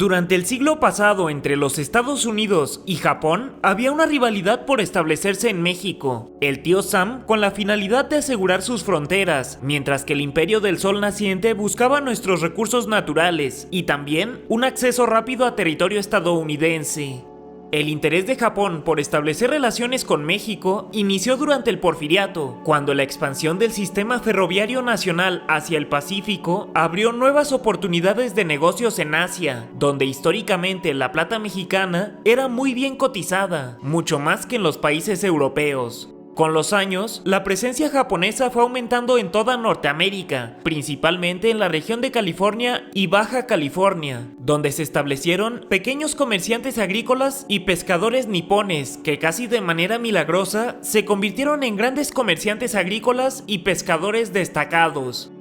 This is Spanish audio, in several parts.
Durante el siglo pasado entre los Estados Unidos y Japón había una rivalidad por establecerse en México. El tío Sam con la finalidad de asegurar sus fronteras, mientras que el Imperio del Sol naciente buscaba nuestros recursos naturales y también un acceso rápido a territorio estadounidense. El interés de Japón por establecer relaciones con México inició durante el Porfiriato, cuando la expansión del sistema ferroviario nacional hacia el Pacífico abrió nuevas oportunidades de negocios en Asia, donde históricamente la plata mexicana era muy bien cotizada, mucho más que en los países europeos. Con los años, la presencia japonesa fue aumentando en toda Norteamérica, principalmente en la región de California y Baja California, donde se establecieron pequeños comerciantes agrícolas y pescadores nipones que casi de manera milagrosa se convirtieron en grandes comerciantes agrícolas y pescadores destacados.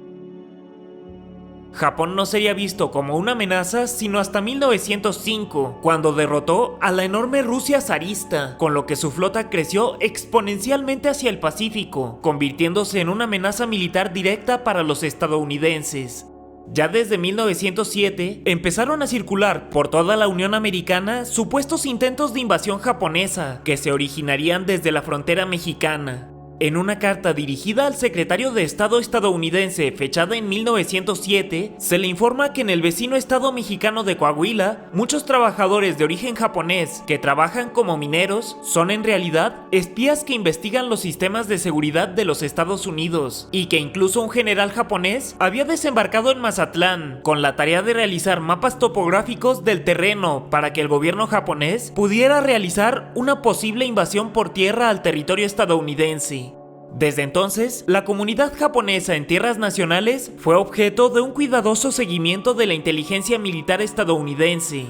Japón no sería visto como una amenaza sino hasta 1905, cuando derrotó a la enorme Rusia zarista, con lo que su flota creció exponencialmente hacia el Pacífico, convirtiéndose en una amenaza militar directa para los estadounidenses. Ya desde 1907 empezaron a circular por toda la Unión Americana supuestos intentos de invasión japonesa que se originarían desde la frontera mexicana. En una carta dirigida al secretario de Estado estadounidense fechada en 1907, se le informa que en el vecino estado mexicano de Coahuila, muchos trabajadores de origen japonés que trabajan como mineros son en realidad espías que investigan los sistemas de seguridad de los Estados Unidos, y que incluso un general japonés había desembarcado en Mazatlán con la tarea de realizar mapas topográficos del terreno para que el gobierno japonés pudiera realizar una posible invasión por tierra al territorio estadounidense. Desde entonces, la comunidad japonesa en tierras nacionales fue objeto de un cuidadoso seguimiento de la inteligencia militar estadounidense.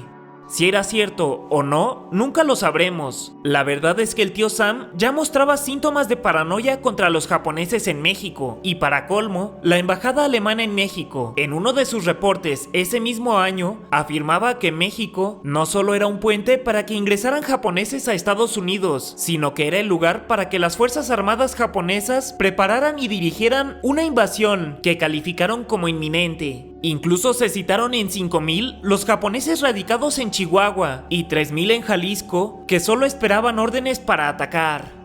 Si era cierto o no, nunca lo sabremos. La verdad es que el tío Sam ya mostraba síntomas de paranoia contra los japoneses en México, y para colmo, la embajada alemana en México, en uno de sus reportes ese mismo año, afirmaba que México no solo era un puente para que ingresaran japoneses a Estados Unidos, sino que era el lugar para que las fuerzas armadas japonesas prepararan y dirigieran una invasión que calificaron como inminente. Incluso se citaron en 5,000 los japoneses radicados en Chihuahua y 3,000 en Jalisco que solo esperaban órdenes para atacar.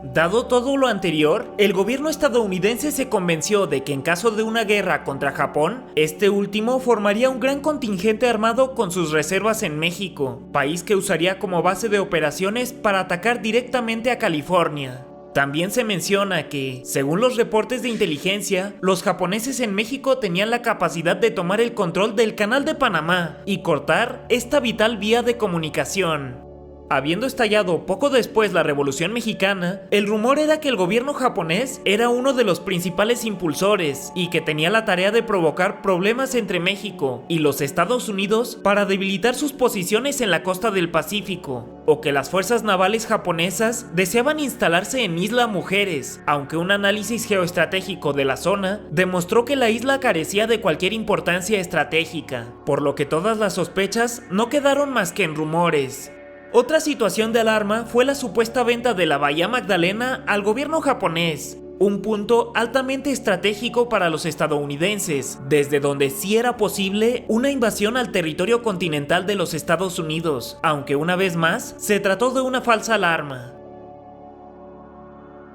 Dado todo lo anterior, el gobierno estadounidense se convenció de que en caso de una guerra contra Japón, este último formaría un gran contingente armado con sus reservas en México, país que usaría como base de operaciones para atacar directamente a California. También se menciona que, según los reportes de inteligencia, los japoneses en México tenían la capacidad de tomar el control del Canal de Panamá y cortar esta vital vía de comunicación. Habiendo estallado poco después la Revolución Mexicana, el rumor era que el gobierno japonés era uno de los principales impulsores y que tenía la tarea de provocar problemas entre México y los Estados Unidos para debilitar sus posiciones en la costa del Pacífico, o que las fuerzas navales japonesas deseaban instalarse en Isla Mujeres, aunque un análisis geoestratégico de la zona demostró que la isla carecía de cualquier importancia estratégica, por lo que todas las sospechas no quedaron más que en rumores. Otra situación de alarma fue la supuesta venta de la Bahía Magdalena al gobierno japonés, un punto altamente estratégico para los estadounidenses, desde donde sí era posible una invasión al territorio continental de los Estados Unidos, aunque una vez más se trató de una falsa alarma.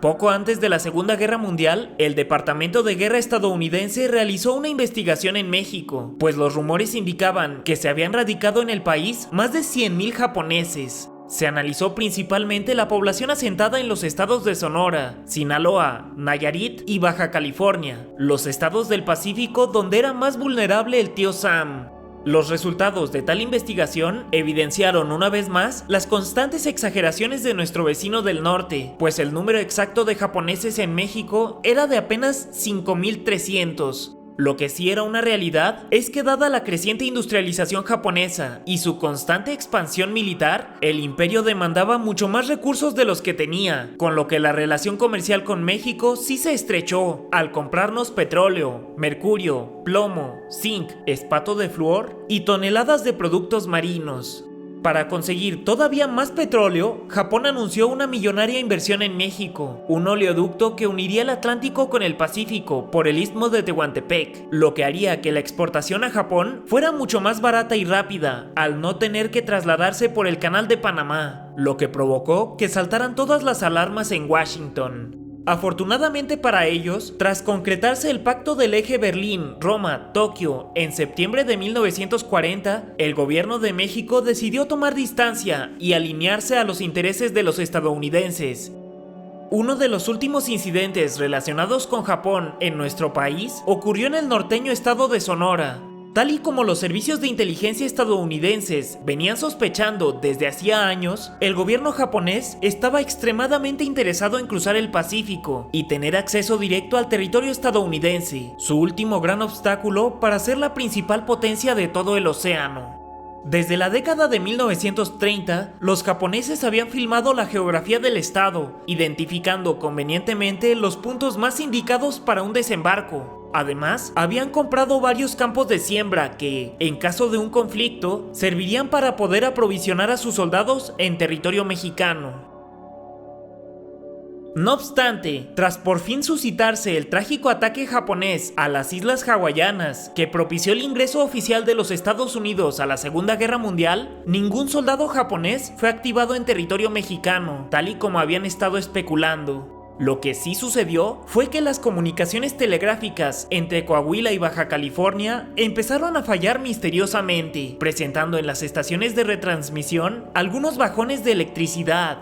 Poco antes de la Segunda Guerra Mundial, el Departamento de Guerra estadounidense realizó una investigación en México, pues los rumores indicaban que se habían radicado en el país más de 100,000 japoneses. Se analizó principalmente la población asentada en los estados de Sonora, Sinaloa, Nayarit y Baja California, los estados del Pacífico donde era más vulnerable el tío Sam. Los resultados de tal investigación evidenciaron una vez más las constantes exageraciones de nuestro vecino del norte, pues el número exacto de japoneses en México era de apenas 5,300. Lo que sí era una realidad es que, dada la creciente industrialización japonesa y su constante expansión militar, el imperio demandaba mucho más recursos de los que tenía, con lo que la relación comercial con México sí se estrechó al comprarnos petróleo, mercurio, plomo, zinc, espato de flúor y toneladas de productos marinos. Para conseguir todavía más petróleo, Japón anunció una millonaria inversión en México, un oleoducto que uniría el Atlántico con el Pacífico por el istmo de Tehuantepec, lo que haría que la exportación a Japón fuera mucho más barata y rápida, al no tener que trasladarse por el Canal de Panamá, lo que provocó que saltaran todas las alarmas en Washington. Afortunadamente para ellos, tras concretarse el pacto del eje Berlín-Roma-Tokio en septiembre de 1940, el gobierno de México decidió tomar distancia y alinearse a los intereses de los estadounidenses. Uno de los últimos incidentes relacionados con Japón en nuestro país ocurrió en el norteño estado de Sonora. Tal y como los servicios de inteligencia estadounidenses venían sospechando desde hacía años, el gobierno japonés estaba extremadamente interesado en cruzar el Pacífico y tener acceso directo al territorio estadounidense, su último gran obstáculo para ser la principal potencia de todo el océano. Desde la década de 1930, los japoneses habían filmado la geografía del estado, identificando convenientemente los puntos más indicados para un desembarco. Además, habían comprado varios campos de siembra que, en caso de un conflicto, servirían para poder aprovisionar a sus soldados en territorio mexicano. No obstante, tras por fin suscitarse el trágico ataque japonés a las islas hawaianas, que propició el ingreso oficial de los Estados Unidos a la Segunda Guerra Mundial, ningún soldado japonés fue activado en territorio mexicano, tal y como habían estado especulando. Lo que sí sucedió fue que las comunicaciones telegráficas entre Coahuila y Baja California empezaron a fallar misteriosamente, presentando en las estaciones de retransmisión algunos bajones de electricidad.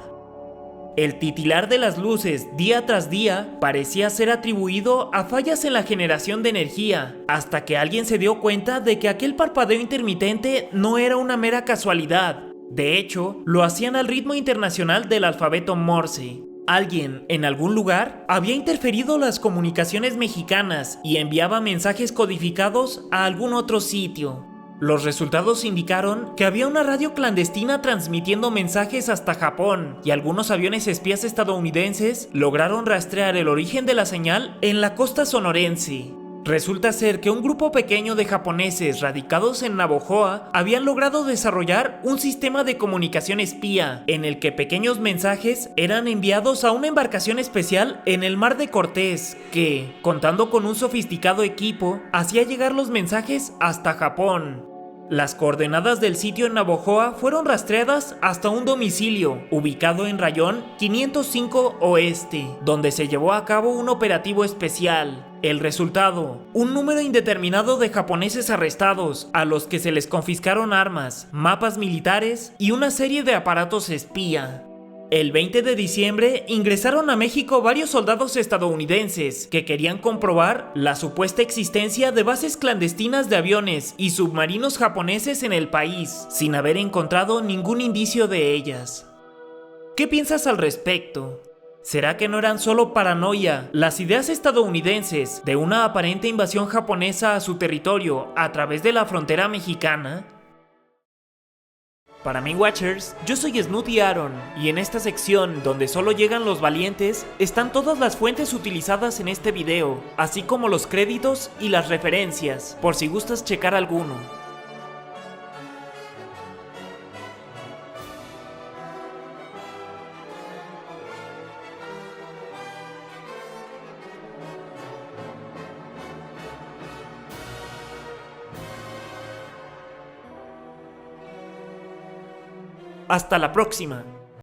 El titilar de las luces día tras día parecía ser atribuido a fallas en la generación de energía, hasta que alguien se dio cuenta de que aquel parpadeo intermitente no era una mera casualidad. De hecho, lo hacían al ritmo internacional del alfabeto Morse. Alguien, en algún lugar, había interferido las comunicaciones mexicanas y enviaba mensajes codificados a algún otro sitio. Los resultados indicaron que había una radio clandestina transmitiendo mensajes hasta Japón, y algunos aviones espías estadounidenses lograron rastrear el origen de la señal en la costa sonorense. Resulta ser que un grupo pequeño de japoneses radicados en Navojoa habían logrado desarrollar un sistema de comunicación espía, en el que pequeños mensajes eran enviados a una embarcación especial en el Mar de Cortés, que, contando con un sofisticado equipo, hacía llegar los mensajes hasta Japón. Las coordenadas del sitio en Navojoa fueron rastreadas hasta un domicilio, ubicado en Rayón 505 Oeste, donde se llevó a cabo un operativo especial. El resultado, un número indeterminado de japoneses arrestados, a los que se les confiscaron armas, mapas militares y una serie de aparatos espía. El 20 de diciembre ingresaron a México varios soldados estadounidenses que querían comprobar la supuesta existencia de bases clandestinas de aviones y submarinos japoneses en el país, sin haber encontrado ningún indicio de ellas. ¿Qué piensas al respecto? ¿Será que no eran solo paranoia las ideas estadounidenses de una aparente invasión japonesa a su territorio a través de la frontera mexicana? Para mí, Watchers, yo soy Snooty Aaron, y en esta sección donde solo llegan los valientes están todas las fuentes utilizadas en este video, así como los créditos y las referencias, por si gustas checar alguno. Hasta la próxima.